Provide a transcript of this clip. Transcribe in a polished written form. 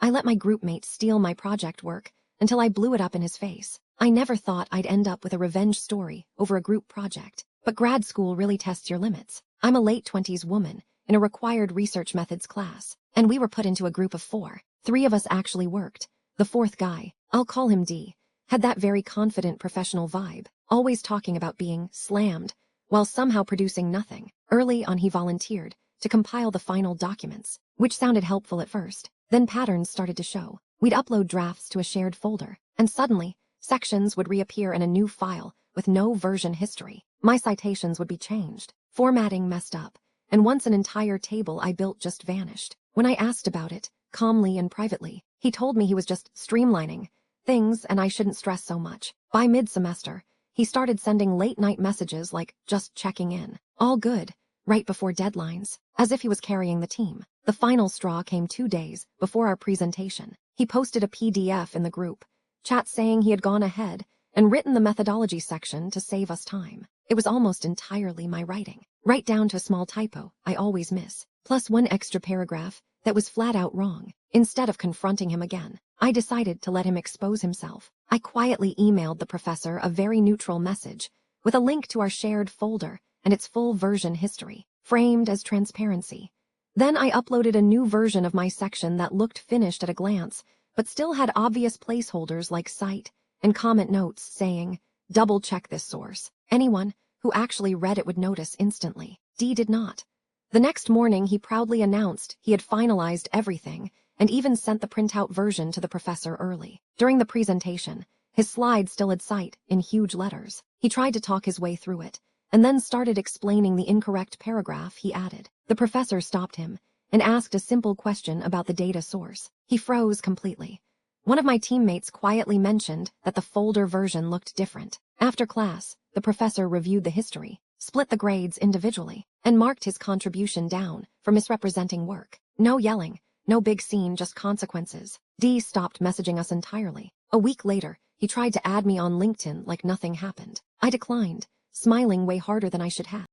I let my groupmate steal my project work until I blew it up in his face. I never thought I'd end up with a revenge story over a group project, but grad school really tests your limits. I'm a late-20s woman in a required research methods class, and we were put into a group of 4. 3 of us actually worked. The 4th guy, I'll call him D, had that very confident professional vibe, always talking about being slammed, while somehow producing nothing. Early on he volunteered to compile the final documents, which sounded helpful at first. Then patterns started to show. We'd upload drafts to a shared folder, and suddenly, sections would reappear in a new file with no version history. My citations would be changed, formatting messed up, and once an entire table I built just vanished. When I asked about it, calmly and privately, he told me he was just streamlining things and I shouldn't stress so much. By mid-semester, he started sending late-night messages like, just checking in, all good, right before deadlines, as if he was carrying the team. The final straw came 2 days before our presentation. He posted a PDF in the group chat saying he had gone ahead and written the methodology section to save us time. It was almost entirely my writing, right down to a small typo I always miss, plus 1 extra paragraph that was flat out wrong. Instead of confronting him again, I decided to let him expose himself. I quietly emailed the professor a very neutral message with a link to our shared folder and its full version history, framed as transparency. Then I uploaded a new version of my section that looked finished at a glance, but still had obvious placeholders like cite and comment notes saying, double-check this source. Anyone who actually read it would notice instantly. D did not. The next morning he proudly announced he had finalized everything and even sent the printout version to the professor early. During the presentation, his slide still had cite in huge letters. He tried to talk his way through it, and then started explaining the incorrect paragraph he added. The professor stopped him and asked a simple question about the data source. He froze completely. One of my teammates quietly mentioned that the folder version looked different. After class, the professor reviewed the history, split the grades individually, and marked his contribution down for misrepresenting work. No yelling, no big scene, just consequences. D stopped messaging us entirely. A week later, he tried to add me on LinkedIn like nothing happened. I declined, smiling way harder than I should have.